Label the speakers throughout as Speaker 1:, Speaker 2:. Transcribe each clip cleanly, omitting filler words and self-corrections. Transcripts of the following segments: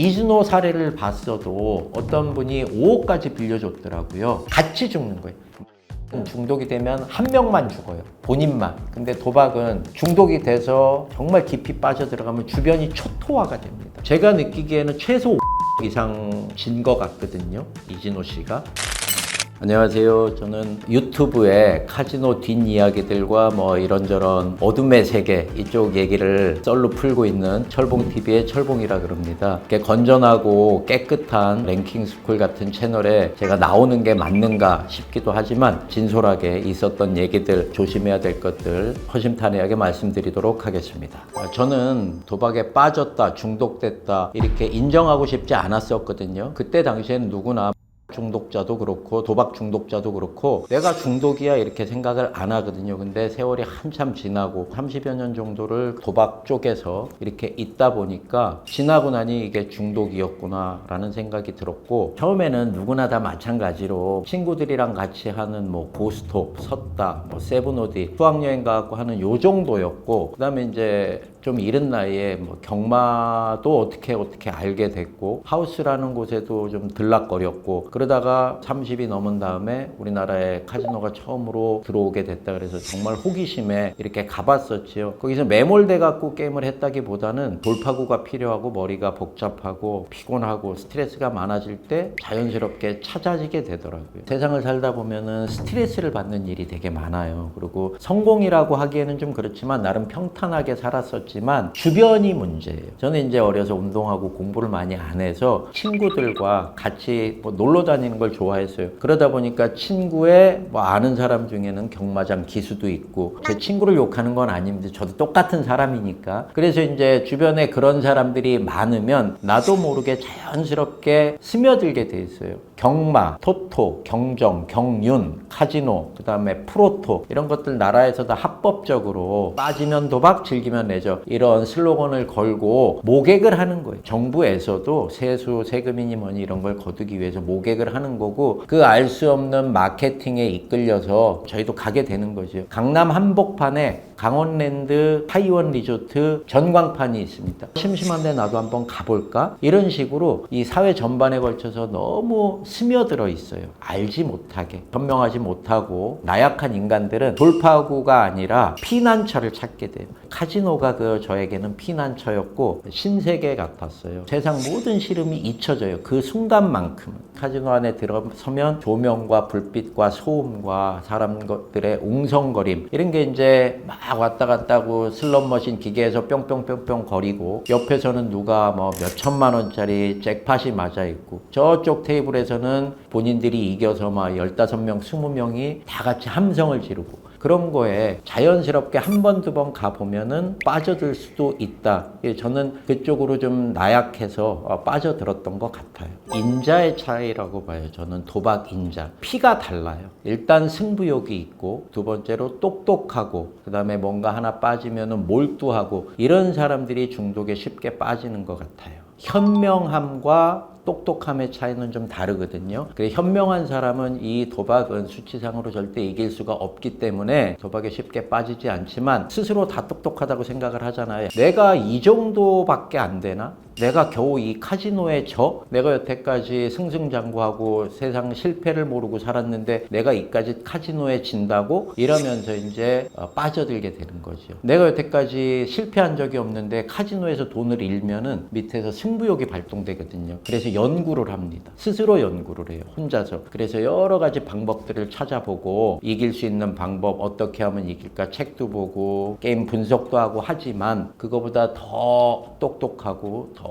Speaker 1: 이진호 사례를 봤어도 어떤 분이 5억까지 빌려줬더라고요. 같이 죽는 거예요. 중독이 되면 한 명만 죽어요. 본인만. 근데 도박은 중독이 돼서 정말 깊이 빠져들어가면 주변이 초토화가 됩니다. 제가 느끼기에는 최소 5억 이상 진 것 같거든요. 이진호 씨가. 안녕하세요. 저는 유튜브에 카지노 뒷이야기들과 뭐 이런저런 어둠의 세계 이쪽 얘기를 썰로 풀고 있는 철봉TV의 철봉이라 그럽니다. 이렇게 건전하고 깨끗한 랭킹스쿨 같은 채널에 제가 나오는 게 맞는가 싶기도 하지만 진솔하게 있었던 얘기들, 조심해야 될 것들 허심탄회하게 말씀드리도록 하겠습니다. 저는 도박에 빠졌다, 중독됐다 이렇게 인정하고 싶지 않았었거든요. 그때 당시에는 누구나 중독자도 그렇고 도박 중독자도 그렇고 내가 중독이야 이렇게 생각을 안 하거든요. 근데 세월이 한참 지나고 30여 년 정도를 도박 쪽에서 이렇게 있다 보니까 지나고 나니 이게 중독이었구나 라는 생각이 들었고, 처음에는 누구나 다 마찬가지로 친구들이랑 같이 하는 뭐 고스톱, 섰다, 뭐 세븐오디, 수학여행 가고 하는 요 정도였고, 그 다음에 이제 좀 이른 나이에 뭐 경마도 어떻게 알게 됐고, 하우스라는 곳에도 좀 들락거렸고, 그러다가 30이 넘은 다음에 우리나라에 카지노가 처음으로 들어오게 됐다 그래서 정말 호기심에 이렇게 가봤었지요. 거기서 매몰돼 갖고 게임을 했다기보다는 돌파구가 필요하고 머리가 복잡하고 피곤하고 스트레스가 많아질 때 자연스럽게 찾아지게 되더라고요. 세상을 살다 보면은 스트레스를 받는 일이 되게 많아요. 그리고 성공이라고 하기에는 좀 그렇지만 나름 평탄하게 살았었지만 주변이 문제예요. 저는 이제 어려서 운동하고 공부를 많이 안 해서 친구들과 같이 뭐 놀러 다니는 걸 좋아했어요. 그러다 보니까 친구의 뭐 아는 사람 중에는 경마장 기수도 있고, 제 친구를 욕하는 건 아닌데 저도 똑같은 사람이니까. 그래서 이제 주변에 그런 사람들이 많으면 나도 모르게 자연스럽게 스며들게 돼 있어요. 경마, 토토, 경정, 경륜, 카지노, 그 다음에 프로토 이런 것들 나라에서 다 합법적으로 빠지면 도박, 즐기면 레저 이런 슬로건을 걸고 모객을 하는 거예요. 정부에서도 세수, 세금이니 뭐니 이런 걸 거두기 위해서 모객을 하는 거고, 그 알 수 없는 마케팅에 이끌려서 저희도 가게 되는 거죠. 강남 한복판에 강원랜드 하이원 리조트 전광판이 있습니다. 심심한데 나도 한번 가볼까? 이런 식으로 이 사회 전반에 걸쳐서 너무 스며들어 있어요. 알지 못하게, 현명하지 못하고 나약한 인간들은 돌파구가 아니라 피난처를 찾게 돼요. 카지노가 저에게는 피난처였고 신세계 같았어요. 세상 모든 시름이 잊혀져요. 그 순간만큼은. 카지노 안에 들어서면 조명과 불빛과 소음과 사람들의 웅성거림 이런 게 이제 막 왔다 갔다 하고 슬롯머신 기계에서 뿅뿅뿅뿅 거리고, 옆에서는 누가 뭐 몇 천만 원짜리 잭팟이 맞아 있고, 저쪽 테이블에서는 본인들이 이겨서 막 15명, 20명이 다 같이 함성을 지르고, 그런 거에 자연스럽게 한 번, 두 번 가보면은 빠져들 수도 있다. 저는 그쪽으로 좀 나약해서 빠져들었던 것 같아요. 인자의 차이라고 봐요. 저는 도박 인자. 피가 달라요. 일단 승부욕이 있고, 두 번째로 똑똑하고, 그 다음에 뭔가 하나 빠지면은 몰두하고, 이런 사람들이 중독에 쉽게 빠지는 것 같아요. 현명함과 똑똑함의 차이는 좀 다르거든요. 그래서 현명한 사람은 이 도박은 수치상으로 절대 이길 수가 없기 때문에 도박에 쉽게 빠지지 않지만, 스스로 다 똑똑하다고 생각을 하잖아요. 내가 이 정도밖에 안 되나? 내가 겨우 이 카지노에 내가 여태까지 승승장구하고 세상 실패를 모르고 살았는데 내가 이까지 카지노에 진다고? 이러면서 이제 빠져들게 되는 거죠. 내가 여태까지 실패한 적이 없는데 카지노에서 돈을 잃으면은 밑에서 승부욕이 발동되거든요. 그래서 연구를 합니다. 스스로 연구를 해요. 혼자서. 그래서 여러 가지 방법들을 찾아보고, 이길 수 있는 방법 어떻게 하면 이길까 책도 보고 게임 분석도 하고 하지만, 그거보다 더 똑똑하고 더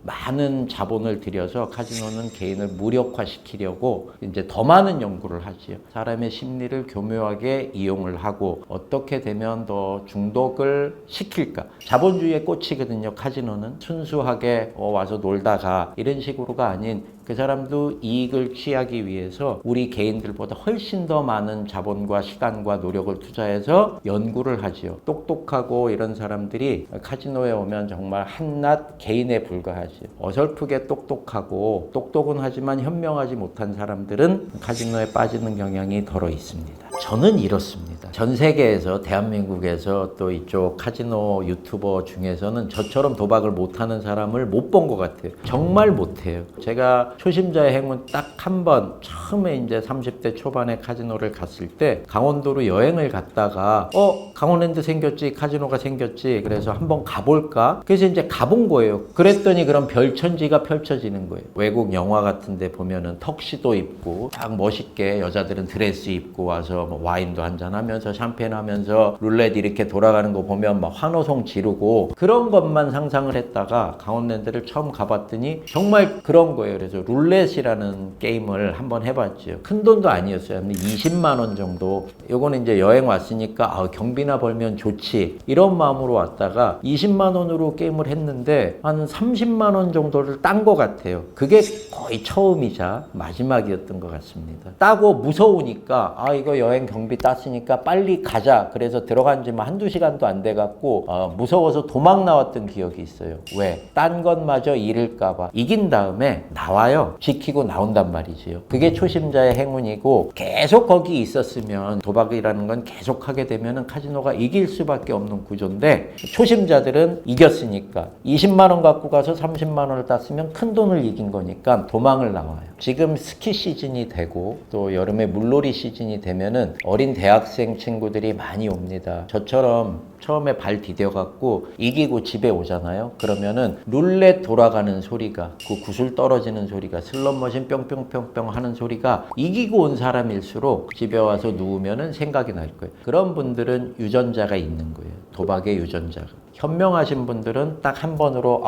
Speaker 1: 많은 자본을 들여서 카지노는 개인을 무력화시키려고 이제 더 많은 연구를 하지요. 사람의 심리를 교묘하게 이용을 하고 어떻게 되면 더 중독을 시킬까. 자본주의에 꽂히거든요. 카지노는 순수하게 와서 놀다가 이런 식으로가 아닌 그 사람도 이익을 취하기 위해서 우리 개인들보다 훨씬 더 많은 자본과 시간과 노력을 투자해서 연구를 하지요. 똑똑하고 이런 사람들이 카지노에 오면 정말 한낱 개인에 불과하지요. 어설프게 똑똑하고 똑똑은 하지만 현명하지 못한 사람들은 카지노에 빠지는 경향이 덜어 있습니다. 저는 이렇습니다. 전 세계에서 대한민국에서 또 이쪽 카지노 유튜버 중에서는 저처럼 도박을 못하는 사람을 못 본 것 같아요. 정말 못해요. 제가 초심자의 행운 딱 한 번 처음에 이제 30대 초반에 카지노를 갔을 때 강원도로 여행을 갔다가 강원랜드 생겼지, 카지노가 생겼지, 그래서 한번 가볼까? 그래서 이제 가본 거예요. 그랬더니 그런 별천지가 펼쳐지는 거예요. 외국 영화 같은 데 보면은 턱시도 입고 딱 멋있게 여자들은 드레스 입고 와서 뭐 와인도 한잔 하면서 샴페인 하면서 룰렛 이렇게 돌아가는 거 보면 막 환호성 지르고 그런 것만 상상을 했다가 강원랜드를 처음 가봤더니 정말 그런 거예요. 그래서 룰렛이라는 게임을 한번 해봤죠. 큰 돈도 아니었어요. 20만 원 정도. 요거는 이제 여행 왔으니까 경비나 벌면 좋지 이런 마음으로 왔다가 20만 원으로 게임을 했는데 한 30만 원 정도를 딴 것 같아요. 그게 거의 처음이자 마지막이었던 것 같습니다. 따고 무서우니까 이거 여행 경비 땄으니까 빨리 가자. 그래서 들어간 지만 한두 시간도 안 돼갖고 무서워서 도망 나왔던 기억이 있어요. 왜? 딴 것마저 잃을까봐. 이긴 다음에 나와요. 지키고 나온단 말이지요. 그게 초심자의 행운이고 계속 거기 있었으면 도박이라는 건 계속 하게 되면은 카지노가 이길 수밖에 없는 구조인데 초심자들은 이겼으니까 20만 원 갖고 가서 30만 원을 땄으면 큰 돈을 이긴 거니까 도망을 나와요. 지금 스키 시즌이 되고 또 여름에 물놀이 시즌이 되면은 어린 대학생 친구들이 많이 옵니다. 저처럼 처음에 발 디뎌갖고 이기고 집에 오잖아요. 그러면은 룰렛 돌아가는 소리가, 그 구슬 떨어지는 소리가, 슬롯머신 뿅뿅뿅뿅 하는 소리가 이기고 온 사람일수록 집에 와서 누우면은 생각이 날 거예요. 그런 분들은 유전자가 있는 거예요. 도박의 유전자가. 현명하신 분들은 딱 한 번으로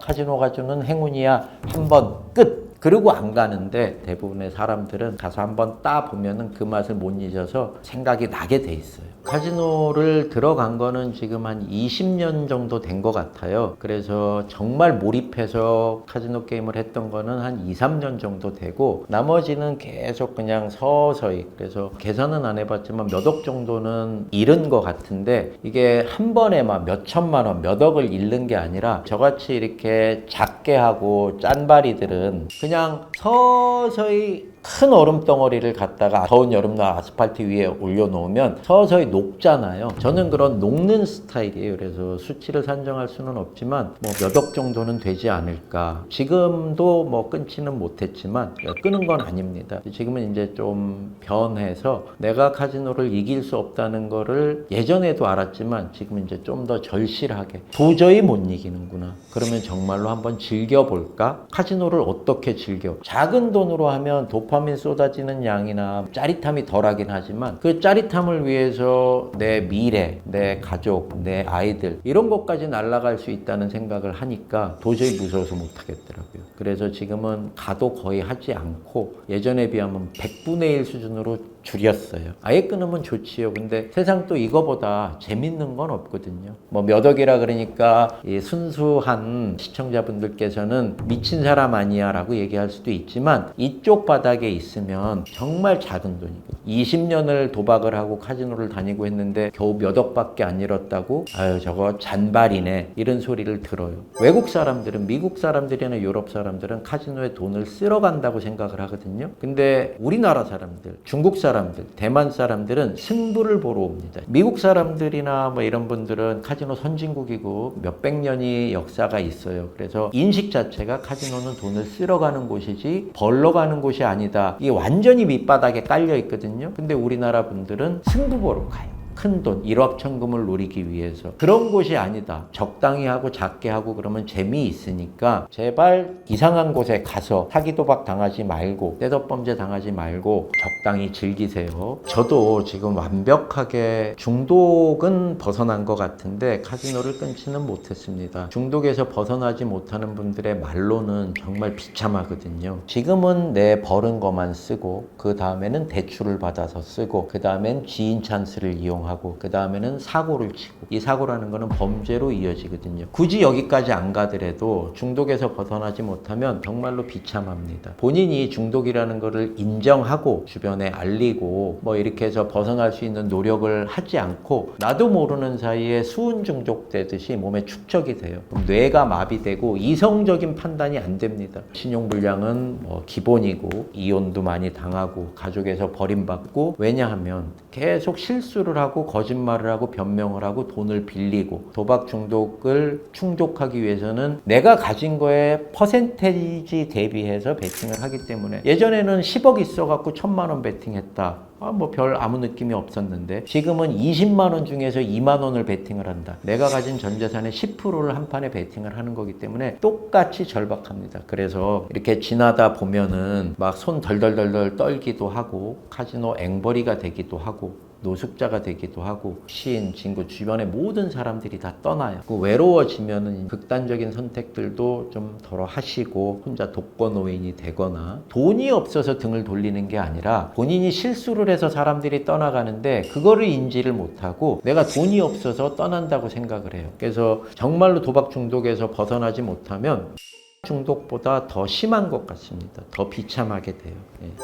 Speaker 1: 카지노가 주는 행운이야. 한 번 끝. 그러고 안 가는데 대부분의 사람들은 가서 한번 따 보면은 그 맛을 못 잊어서 생각이 나게 돼 있어요. 카지노를 들어간 거는 지금 한 20년 정도 된 것 같아요. 그래서 정말 몰입해서 카지노 게임을 했던 거는 한 2, 3년 정도 되고 나머지는 계속 그냥 서서히, 그래서 계산은 안 해봤지만 몇 억 정도는 잃은 것 같은데 이게 한 번에 막 몇 천만 원, 몇 억을 잃는 게 아니라 저같이 이렇게 작게 하고 짠바리들은 그냥 서서히 큰 얼음 덩어리를 갖다가 더운 여름날 아스팔트 위에 올려놓으면 서서히 녹잖아요. 저는 그런 녹는 스타일이에요. 그래서 수치를 산정할 수는 없지만 뭐 몇 억 정도는 되지 않을까. 지금도 뭐 끊지는 못했지만 끄는 건 아닙니다. 지금은 이제 좀 변해서 내가 카지노를 이길 수 없다는 거를 예전에도 알았지만 지금 이제 좀 더 절실하게 도저히 못 이기는구나. 그러면 정말로 한번 즐겨볼까? 카지노를 어떻게 즐겨? 작은 돈으로 하면 도파민 쏟아지는 양이나 짜릿함이 덜하긴 하지만 그 짜릿함을 위해서 내 미래, 내 가족, 내 아이들 이런 것까지 날아갈 수 있다는 생각을 하니까 도저히 무서워서 못하겠더라고요. 그래서 지금은 가도 거의 하지 않고 예전에 비하면 100분의 1 수준으로 줄였어요. 아예 끊으면 좋지요. 근데 세상 또 이거보다 재밌는 건 없거든요. 뭐 몇 억이라 그러니까 이 순수한 시청자분들께서는 미친 사람 아니야 라고 얘기할 수도 있지만 이쪽 바닥에 있으면 정말 작은 돈이고 20년을 도박을 하고 카지노를 다니고 했는데 겨우 몇 억밖에 안 잃었다고? 아유 저거 잔발이네 이런 소리를 들어요. 외국 사람들은, 미국 사람들이나 유럽 사람들은 카지노에 돈을 쓸어 간다고 생각을 하거든요. 근데 우리나라 사람들, 중국 사람들, 대만 사람들은 승부를 보러 옵니다. 미국 사람들이나 뭐 이런 분들은 카지노 선진국이고 몇백 년이 역사가 있어요. 그래서 인식 자체가 카지노는 돈을 쓸어 가는 곳이지 벌러 가는 곳이 아니다. 이게 완전히 밑바닥에 깔려 있거든요. 근데 우리나라 분들은 승부 보러 가요. 큰 돈, 일확천금을 노리기 위해서. 그런 곳이 아니다. 적당히 하고 작게 하고 그러면 재미있으니까 제발 이상한 곳에 가서 사기도박 당하지 말고 떼덕범죄 당하지 말고 적당히 즐기세요. 저도 지금 완벽하게 중독은 벗어난 것 같은데 카지노를 끊지는 못했습니다. 중독에서 벗어나지 못하는 분들의 말로는 정말 비참하거든요. 지금은 내 버는 것만 쓰고 그 다음에는 대출을 받아서 쓰고 그 다음엔 지인 찬스를 이용하고 운영하고 그 다음에는 사고를 치고 이 사고라는 거는 범죄로 이어지거든요. 굳이 여기까지 안 가더라도 중독에서 벗어나지 못하면 정말로 비참합니다. 본인이 중독이라는 거를 인정하고 주변에 알리고 뭐 이렇게 해서 벗어날 수 있는 노력을 하지 않고 나도 모르는 사이에 수은 중독되듯이 몸에 축적이 돼요. 그럼 뇌가 마비되고 이성적인 판단이 안 됩니다. 신용불량은 뭐 기본이고 이혼도 많이 당하고 가족에서 버림받고 왜냐하면 계속 실수를 하고 거짓말을 하고 변명을 하고 돈을 빌리고 도박 중독을 충족하기 위해서는 내가 가진 거에 퍼센테이지 대비해서 베팅을 하기 때문에 예전에는 10억 있어갖고 1,000만 원 베팅했다. 뭐 별 아무 느낌이 없었는데 지금은 20만 원 중에서 2만 원을 베팅을 한다. 내가 가진 전 재산의 10%를 한 판에 베팅을 하는 거기 때문에 똑같이 절박합니다. 그래서 이렇게 지나다 보면은 막 손 덜덜덜덜 떨기도 하고 카지노 앵벌이가 되기도 하고 노숙자가 되기도 하고 시인, 친구, 주변의 모든 사람들이 다 떠나요. 외로워지면은 극단적인 선택들도 좀 덜어 하시고 혼자 독거노인이 되거나 돈이 없어서 등을 돌리는 게 아니라 본인이 실수를 해서 사람들이 떠나가는데 그거를 인지를 못하고 내가 돈이 없어서 떠난다고 생각을 해요. 그래서 정말로 도박 중독에서 벗어나지 못하면 중독보다 더 심한 것 같습니다. 더 비참하게 돼요.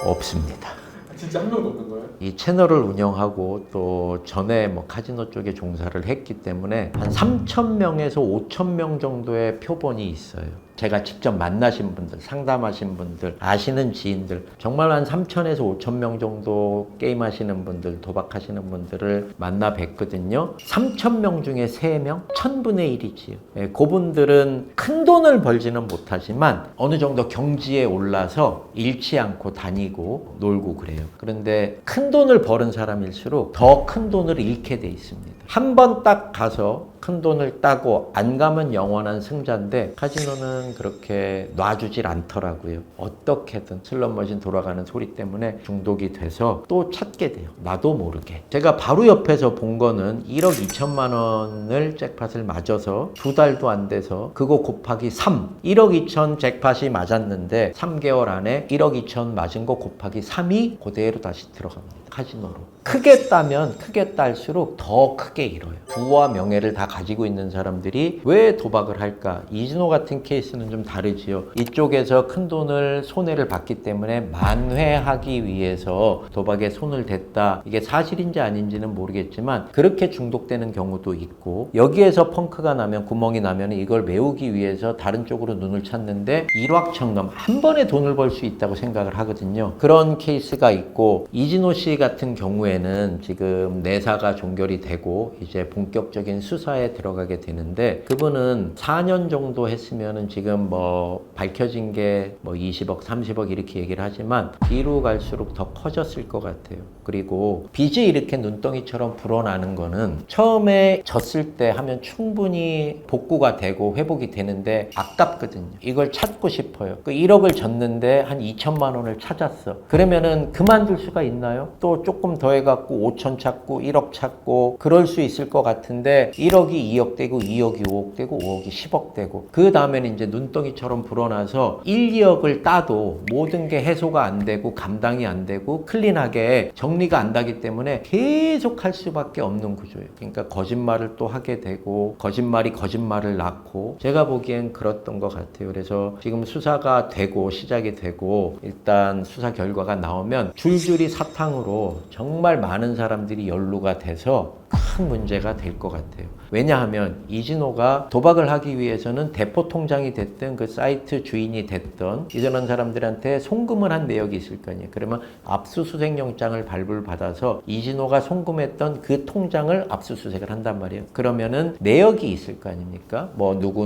Speaker 1: 없습니다.
Speaker 2: 진짜 한 명도 없는 거예요?
Speaker 1: 이 채널을 운영하고 또 전에 뭐 카지노 쪽에 종사를 했기 때문에 한 3,000명에서 5,000명 정도의 표본이 있어요. 제가 직접 만나신 분들, 상담하신 분들, 아시는 지인들 정말 한 3,000에서 5,000명 정도 게임하시는 분들, 도박하시는 분들을 만나 뵀거든요. 3,000명 중에 3명? 1,000분의 1이지요. 예, 그분들은 큰 돈을 벌지는 못하지만 어느 정도 경지에 올라서 잃지 않고 다니고 놀고 그래요. 그런데 큰 돈을 버는 사람일수록 더 큰 돈을 잃게 돼 있습니다. 한 번 딱 가서 큰 돈을 따고 안 가면 영원한 승자인데 카지노는 그렇게 놔주질 않더라고요. 어떻게든 슬롯머신 돌아가는 소리 때문에 중독이 돼서 또 찾게 돼요. 나도 모르게. 제가 바로 옆에서 본 거는 1억 2천만 원을 잭팟을 맞아서 2달도 안 돼서 그거 곱하기 3. 1억 2천 잭팟이 맞았는데 3개월 안에 1억 2천 맞은 거 곱하기 3이 그대로 다시 들어갑니다. 카지노로. 크게 따면 크게 딸수록 더 크게 잃어요. 부와 명예를 다 가지고 있는 사람들이 왜 도박을 할까? 이진호 같은 케이스는 좀 다르지요. 이쪽에서 큰 돈을 손해를 봤기 때문에 만회하기 위해서 도박에 손을 댔다. 이게 사실인지 아닌지는 모르겠지만 그렇게 중독되는 경우도 있고 여기에서 펑크가 나면 구멍이 나면 이걸 메우기 위해서 다른 쪽으로 눈을 찾는데 일확천금 한 번에 돈을 벌 수 있다고 생각을 하거든요. 그런 케이스가 있고 이진호 씨 같은 경우에는 지금 내사가 종결이 되고 이제 본격적인 수사에 들어가게 되는데 그분은 4년 정도 했으면은 지금 뭐 밝혀진 게 뭐 20억, 30억 이렇게 얘기를 하지만 뒤로 갈수록 더 커졌을 것 같아요. 그리고 빚이 이렇게 눈덩이처럼 불어나는 거는 처음에 졌을 때 하면 충분히 복구가 되고 회복이 되는데 아깝거든요. 이걸 찾고 싶어요. 그 1억을 졌는데 한 2천만 원을 찾았어. 그러면은 그만둘 수가 있나요? 또 조금 더 해갖고 5천 찾고 1억 찾고 그럴 수 있을 것 같은데 1억이 2억 되고 2억이 5억 되고 5억이 10억 되고 그 다음에는 이제 눈덩이처럼 불어나서 1, 2억을 따도 모든 게 해소가 안 되고 감당이 안 되고 클린하게 정리가 안 되기 때문에 계속 할 수밖에 없는 구조예요. 그러니까 거짓말을 또 하게 되고 거짓말이 거짓말을 낳고 제가 보기엔 그랬던 것 같아요. 그래서 지금 수사가 되고 시작이 되고 일단 수사 결과가 나오면 줄줄이 사탕으로 정말 많은 사람들이 연루가 돼서 큰 문제가 될 것 같아요. 왜냐하면 이진호가 도박을 하기 위해서는 대포 통장이 됐든 그 사이트 주인이 됐든 이런 사람들한테 송금을 한 내역이 있을 거 아니에요. 그러면 압수수색 영장을 발부받아서 이진호가 송금했던 그 통장을 압수수색을 한단 말이에요. 그러면은 내역이 있을 거 아닙니까? 뭐 누구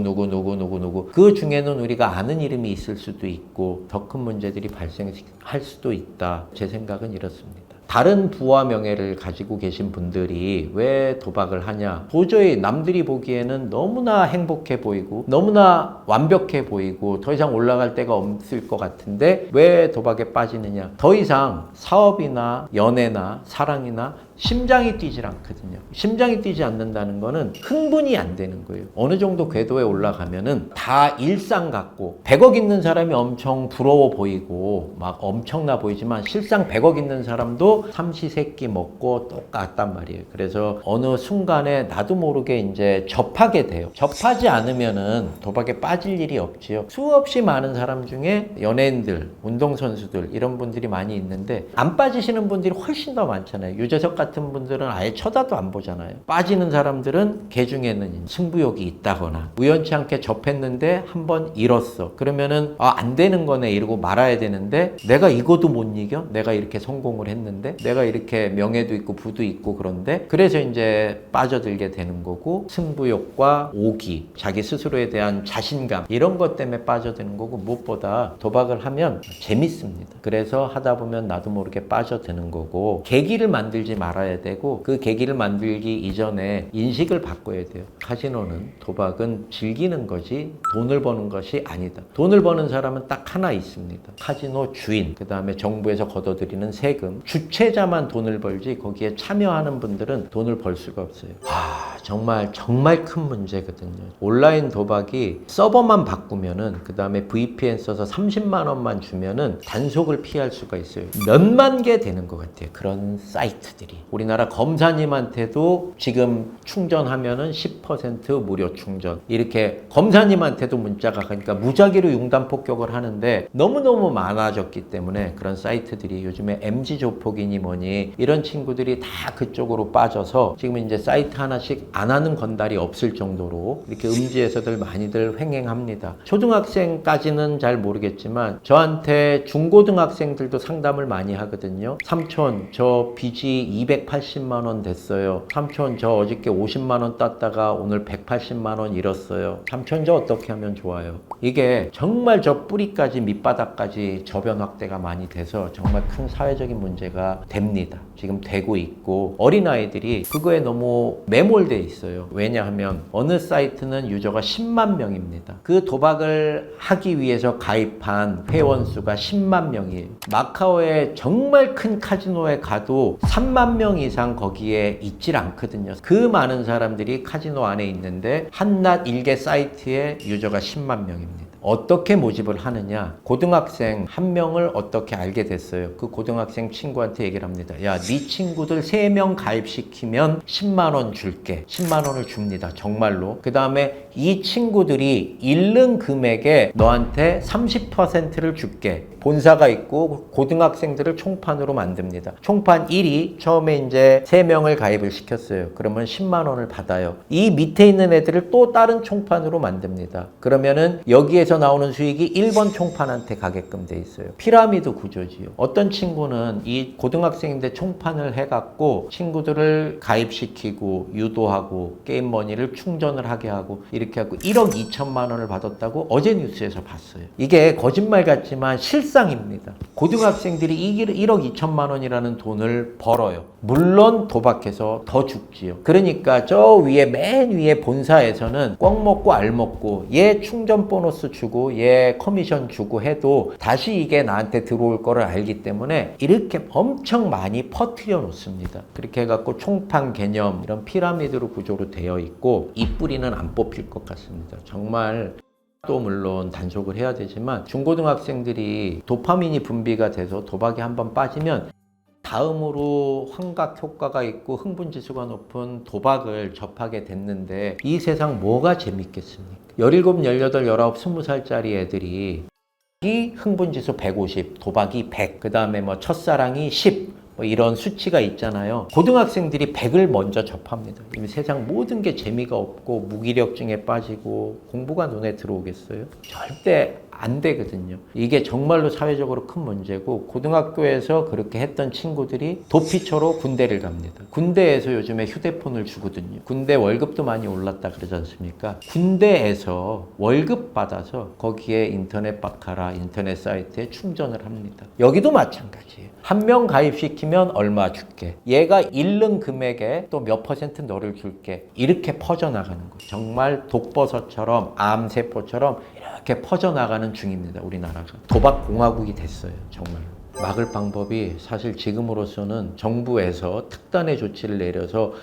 Speaker 1: 그 중에는 우리가 아는 이름이 있을 수도 있고 더 큰 문제들이 발생할 수도 있다. 제 생각은 이렇습니다. 다른 부와 명예를 가지고 계신 분들이 왜 도박을 하냐? 도저히 남들이 보기에는 너무나 행복해 보이고 너무나 완벽해 보이고 더 이상 올라갈 데가 없을 것 같은데 왜 도박에 빠지느냐? 더 이상 사업이나 연애나 사랑이나 심장이 뛰질 않거든요. 심장이 뛰지 않는다는 거는 흥분이 안 되는 거예요. 어느 정도 궤도에 올라가면은 다 일상 같고 100억 있는 사람이 엄청 부러워 보이고 막 엄청나 보이지만 실상 100억 있는 사람도 삼시세끼 먹고 똑같단 말이에요. 그래서 어느 순간에 나도 모르게 이제 접하게 돼요. 접하지 않으면은 도박에 빠질 일이 없지요. 수없이 많은 사람 중에 연예인들, 운동선수들 이런 분들이 많이 있는데 안 빠지시는 분들이 훨씬 더 많잖아요. 유재석 같은 분들은 아예 쳐다도 안 보잖아요. 빠지는 사람들은 개 중에는 승부욕이 있다거나 우연치 않게 접했는데 한번 잃었어. 그러면은 안 되는 거네 이러고 말아야 되는데 내가 이거도 못 이겨? 내가 이렇게 성공을 했는데 내가 이렇게 명예도 있고 부도 있고 그런데 그래서 이제 빠져들게 되는 거고 승부욕과 오기, 자기 스스로에 대한 자신감 이런 것 때문에 빠져드는 거고 무엇보다 도박을 하면 재밌습니다. 그래서 하다 보면 나도 모르게 빠져드는 거고 계기를 만들지 말아야 되고 그 계기를 만들기 이전에 인식을 바꿔야 돼요. 카지노는 도박은 즐기는 거지 돈을 버는 것이 아니다. 돈을 버는 사람은 딱 하나 있습니다. 카지노 주인, 그 다음에 정부에서 걷어들이는 세금, 주최자만 돈을 벌지 거기에 참여하는 분들은 돈을 벌 수가 없어요. 정말 큰 문제거든요. 온라인 도박이 서버만 바꾸면은 그 다음에 VPN 써서 30만 원만 주면은 단속을 피할 수가 있어요. 몇만 개 되는 것 같아요. 그런 사이트들이. 우리나라 검사님한테도 지금 충전하면은 10% 무료 충전. 이렇게 검사님한테도 문자가 가니까 무작위로 융단 폭격을 하는데 너무너무 많아졌기 때문에 그런 사이트들이 요즘에 MZ 조폭이니 뭐니 이런 친구들이 다 그쪽으로 빠져서 지금 이제 사이트 하나씩 안 하는 건달이 없을 정도로 이렇게 음지에서들 많이들 횡행합니다. 초등학생까지는 잘 모르겠지만 저한테 중고등학생들도 상담을 많이 하거든요. 삼촌 저 빚이 280만 원 됐어요. 삼촌 저 어저께 50만 원 땄다가 오늘 180만 원 잃었어요. 삼촌 저 어떻게 하면 좋아요? 이게 정말 저 뿌리까지 밑바닥까지 저변 확대가 많이 돼서 정말 큰 사회적인 문제가 됩니다. 지금 되고 있고 어린아이들이 그거에 너무 매몰돼 있어요. 왜냐하면 어느 사이트는 유저가 10만 명입니다. 그 도박을 하기 위해서 가입한 회원 수가 10만 명이에요. 마카오의 정말 큰 카지노에 가도 3만 명 이상 거기에 있질 않거든요. 그 많은 사람들이 카지노 안에 있는데 한낱 일개 사이트에 유저가 10만 명입니다. 어떻게 모집을 하느냐? 고등학생 한 명을 어떻게 알게 됐어요? 그 고등학생 친구한테 얘기를 합니다. 야, 네 친구들 3명 가입시키면 10만 원 줄게. 10만 원을 줍니다. 정말로. 그 다음에 이 친구들이 잃는 금액에 너한테 30%를 줄게. 본사가 있고 고등학생들을 총판으로 만듭니다. 총판 1이 처음에 이제 3명을 가입을 시켰어요. 그러면 10만 원을 받아요. 이 밑에 있는 애들을 또 다른 총판으로 만듭니다. 그러면은 여기에서 나오는 수익이 1번 총판한테 가게끔 돼 있어요. 피라미드 구조지요. 어떤 친구는 이 고등학생인데 총판을 해갖고 친구들을 가입시키고 유도하고 게임 머니를 충전을 하게 하고 이렇게 하고 1억 2천만 원을 받았다고 어제 뉴스에서 봤어요. 이게 거짓말 같지만 실상입니다. 고등학생들이 1억 2천만 원이라는 돈을 벌어요. 물론 도박해서 더 죽지요. 그러니까 저 위에 맨 위에 본사에서는 꽉 먹고 알 먹고 얘 충전 보너스 주고 얘 커미션 주고 해도 다시 이게 나한테 들어올 거를 알기 때문에 이렇게 엄청 많이 퍼뜨려 놓습니다. 그렇게 해갖고 총판 개념 이런 피라미드로 구조로 되어 있고 이 뿌리는 안 뽑힐 것 같습니다. 정말 또 물론 단속을 해야 되지만 중고등학생들이 도파민이 분비가 돼서 도박에 한번 빠지면 다음으로 환각 효과가 있고 흥분 지수가 높은 도박을 접하게 됐는데 이 세상 뭐가 재밌겠습니까? 17, 18, 19, 20살짜리 애들이 이 흥분 지수 150, 도박이 100, 그 다음에 뭐 첫사랑이 10, 뭐 이런 수치가 있잖아요. 고등학생들이 100을 먼저 접합니다. 세상 모든 게 재미가 없고 무기력증에 빠지고 공부가 눈에 들어오겠어요? 절대 안 되거든요. 이게 정말로 사회적으로 큰 문제고 고등학교에서 그렇게 했던 친구들이 도피처로 군대를 갑니다. 군대에서 요즘에 휴대폰을 주거든요. 군대 월급도 많이 올랐다 그러지 않습니까? 군대에서 월급 받아서 거기에 인터넷 바카라 인터넷 사이트에 충전을 합니다. 여기도 마찬가지예요. 한 명 가입시키면 지키면 얼마 줄게. 얘가 잃는 금액에 또 몇 퍼센트 너를 줄게. 이렇게 퍼져나가는 거예요. 정말 독버섯처럼 암세포처럼 이렇게 퍼져나가는 중입니다. 우리나라가. 도박공화국이 됐어요. 정말. 막을 방법이 사실 지금으로서는 정부에서 특단의 조치를 내려서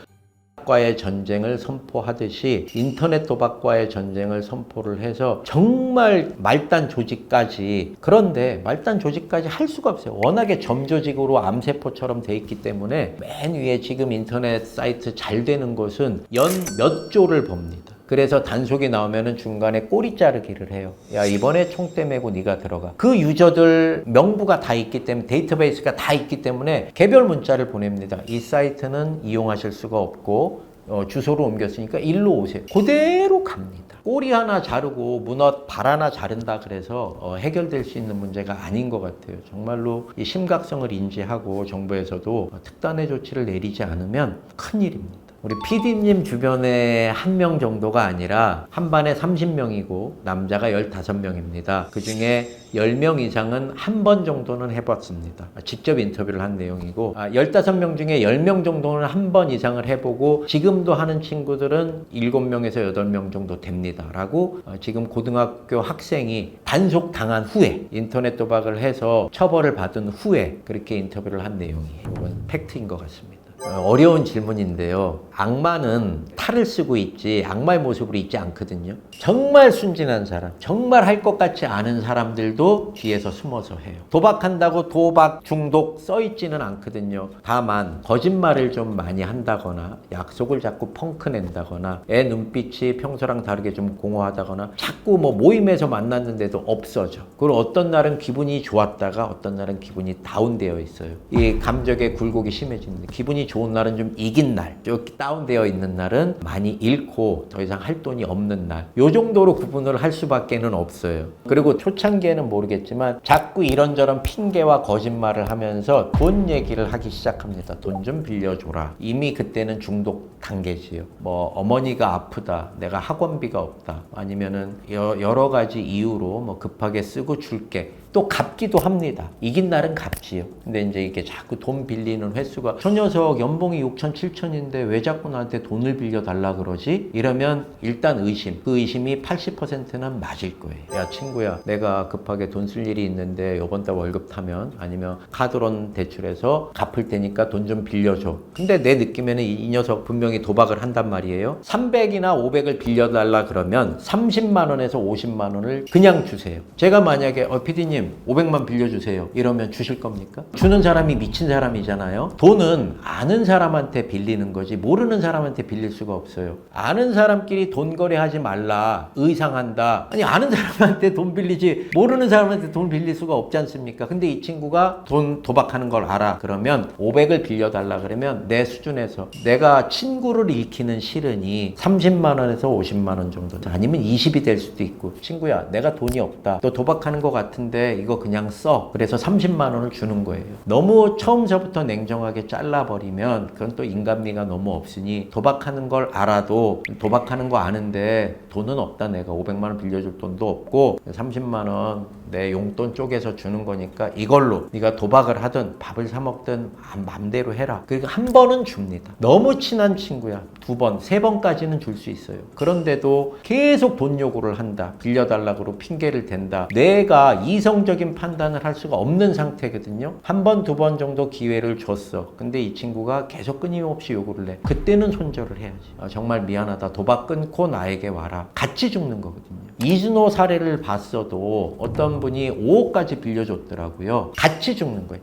Speaker 1: 도박과의 전쟁을 선포하듯이 인터넷 도박과의 전쟁을 선포를 해서 정말 말단 조직까지, 그런데 말단 조직까지 할 수가 없어요. 워낙에 점조직으로 암세포처럼 돼 있기 때문에 맨 위에 지금 인터넷 사이트 잘 되는 곳은 연 몇 조를 법니다. 그래서 단속이 나오면은 중간에 꼬리 자르기를 해요. 야, 이번에 총대 메고 네가 들어가. 그 유저들 명부가 다 있기 때문에, 데이터베이스가 다 있기 때문에 개별 문자를 보냅니다. 이 사이트는 이용하실 수가 없고 주소로 옮겼으니까 일로 오세요. 그대로 갑니다. 꼬리 하나 자르고 문어 발 하나 자른다 그래서 해결될 수 있는 문제가 아닌 것 같아요. 정말로 이 심각성을 인지하고 정부에서도 특단의 조치를 내리지 않으면 큰일입니다. 우리 PD님 주변에 한 명 정도가 아니라 한 반에 30명이고 남자가 15명입니다. 그 중에 10명 이상은 한 번 정도는 해봤습니다. 직접 인터뷰를 한 내용이고 15명 중에 10명 정도는 한 번 이상을 해보고 지금도 하는 친구들은 7명에서 8명 정도 됩니다. 라고 지금 고등학교 학생이 단속당한 후에 인터넷 도박을 해서 처벌을 받은 후에 그렇게 인터뷰를 한 내용이에요. 이건 팩트인 것 같습니다. 어려운 질문인데요. 악마는 탈을 쓰고 있지 악마의 모습으로 있지 않거든요. 정말 순진한 사람, 정말 할 것 같지 않은 사람들도 뒤에서 숨어서 해요. 도박한다고 도박 중독 써있지는 않거든요. 다만 거짓말을 좀 많이 한다거나 약속을 자꾸 펑크 낸다거나 애 눈빛이 평소랑 다르게 좀 공허하다거나 자꾸 뭐 모임에서 만났는데도 없어져. 그리고 어떤 날은 기분이 좋았다가 어떤 날은 기분이 다운되어 있어요. 이 감정의 굴곡이 심해집니다. 기분이 좋은 날은 좀 이긴 날, 좀 다운되어 있는 날은 많이 잃고 더 이상 할 돈이 없는 날. 요 정도로 구분을 할 수밖에는 없어요. 그리고 초창기에는 모르겠지만 자꾸 이런저런 핑계와 거짓말을 하면서 돈 얘기를 하기 시작합니다. 돈 좀 빌려줘라. 이미 그때는 중독 단계지요. 뭐 어머니가 아프다, 내가 학원비가 없다, 아니면은 여러 가지 이유로 뭐 급하게 쓰고 줄게. 또 갚기도 합니다. 이긴 날은 갚지요. 근데 이제 이게 자꾸 돈 빌리는 횟수가, 저 녀석 연봉이 6천, 7천인데 왜 자꾸 나한테 돈을 빌려달라 그러지? 이러면 일단 의심. 그 의심이 80%는 맞을 거예요. 야, 친구야, 내가 급하게 돈 쓸 일이 있는데 이번 달 월급 타면, 아니면 카드론 대출해서 갚을 테니까 돈 좀 빌려줘. 근데 내 느낌에는 이 녀석 분명히 도박을 한단 말이에요. 300이나 500을 빌려달라 그러면 30만 원에서 50만 원을 그냥 주세요. 제가 만약에 PD님 500만 빌려주세요 이러면 주실 겁니까? 주는 사람이 미친 사람이잖아요. 돈은 아는 사람한테 빌리는 거지 모르는 사람한테 빌릴 수가 없어요. 아는 사람끼리 돈 거래하지 말라, 의상한다. 아니, 아는 사람한테 돈 빌리지 모르는 사람한테 돈 빌릴 수가 없지 않습니까? 근데 이 친구가 돈 도박하는 걸 알아. 그러면 500을 빌려달라 그러면 내 수준에서, 내가 친구를 잃기는 싫으니 30만 원에서 50만 원 정도, 아니면 20이 될 수도 있고, 친구야, 내가 돈이 없다, 너 도박하는 거 같은데 이거 그냥 써. 그래서 30만 원을 주는 거예요. 너무 처음서부터 냉정하게 잘라버리면 그건 또 인간미가 너무 없으니, 도박하는 걸 알아도 도박하는 거 아는데 돈은 없다, 내가 500만 원 빌려줄 돈도 없고 30만 원 내 용돈 쪼개서 주는 거니까 이걸로 네가 도박을 하든 밥을 사 먹든 맘대로 해라. 그러니까 한 번은 줍니다. 너무 친한 친구야, 2번, 3번까지는 줄 수 있어요. 그런데도 계속 돈 요구를 한다, 빌려달라고 핑계를 댄다. 내가 이성적인 판단을 할 수가 없는 상태거든요. 1번, 2번 정도 기회를 줬어. 근데 이 친구가 계속 끊임없이 요구를 해. 그때는 손절을 해야지. 정말 미안하다, 도박 끊고 나에게 와라. 같이 죽는 거거든요. 이준호 사례를 봤어도 어떤 분이 5억까지 빌려줬더라고요. 같이 죽는 거예요.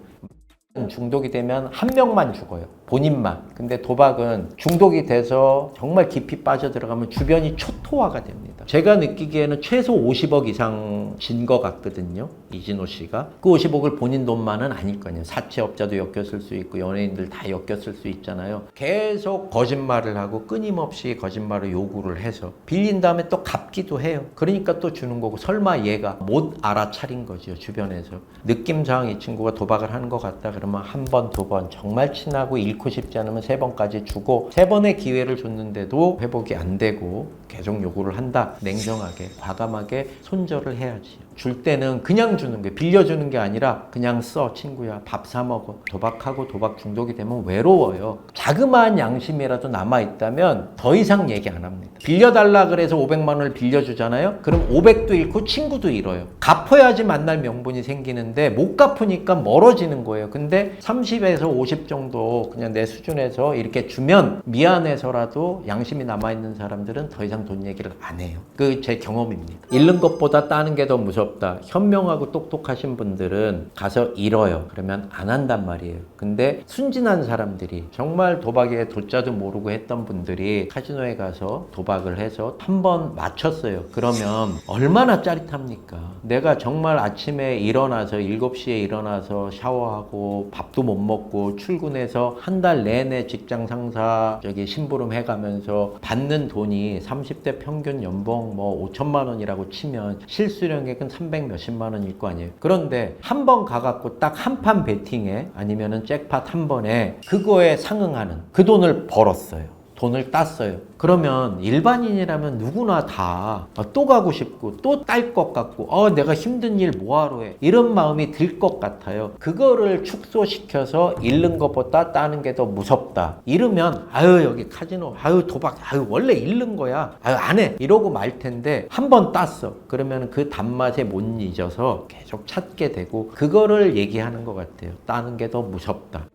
Speaker 1: 중독이 되면 한 명만 죽어요. 본인만. 근데 도박은 중독이 돼서 정말 깊이 빠져들어가면 주변이 초토화가 됩니다. 제가 느끼기에는 최소 50억 이상 진 것 같거든요. 이진호 씨가. 그 50억을 본인 돈만은 아닐 거 아니에요. 사채업자도 엮였을 수 있고 연예인들 다 엮였을 수 있잖아요. 계속 거짓말을 하고 끊임없이 거짓말을 요구를 해서 빌린 다음에 또 갚기도 해요. 그러니까 또 주는 거고, 설마 얘가 못 알아차린 거죠, 주변에서. 느낌상 이 친구가 도박을 하는 것 같다 그러면 한 번, 두 번 정말 친하고 잃고 싶지 않으면 세 번까지 주고 세 번의 기회를 줬는데도 회복이 안 되고 계속 요구를 한다. 냉정하게 과감하게 손절을 해야지. 줄 때는 그냥 주는 게 빌려주는 게 아니라 그냥 써 친구야 밥 사 먹어. 도박하고 도박 중독이 되면 외로워요. 자그마한 양심이라도 남아있다면 더 이상 얘기 안 합니다. 빌려달라 그래서 500만 원을 빌려주잖아요. 그럼 500도 잃고 친구도 잃어요. 갚아야지 만날 명분이 생기는데 못 갚으니까 멀어지는 거예요. 근데 30에서 50 정도 그냥 내 수준에서 이렇게 주면 미안해서라도 양심이 남아있는 사람들은 더 이상 돈 얘기를 안 해요. 그 제 경험입니다. 잃는 것보다 따는 게 더 무섭다. 현명하고 똑똑하신 분들은 가서 잃어요. 그러면 안 한단 말이에요. 근데 순진한 사람들이 정말 도박에 도자도 모르고 했던 분들이 카지노에 가서 도박을 해서 한 번 맞췄어요. 그러면 얼마나 짜릿합니까? 내가 정말 아침에 일어나서 7시에 일어나서 샤워하고 밥도 못 먹고 출근해서 한 달 내내 직장 상사 심부름 해가면서 받는 돈이 30대 평균 연봉 뭐 5천만 원이라고 치면 실수령액은 300 몇십만 원일 거 아니에요. 그런데 한 번 가갖고 딱 한 판 베팅에 아니면은 잭팟 한 번에 그거에 상응하는 그 돈을 벌었어요. 돈을 땄어요. 그러면 일반인이라면 누구나 다 또 가고 싶고 또 딸 것 같고 내가 힘든 일 뭐하러 해 이런 마음이 들 것 같아요. 그거를 축소시켜서 잃는 것보다 따는 게 더 무섭다. 잃으면 여기 카지노 도박 원래 잃는 거야 안 해 이러고 말 텐데 한 번 땄어. 그러면 그 단맛에 못 잊어서 계속 찾게 되고 그거를 얘기하는 것 같아요. 따는 게 더 무섭다.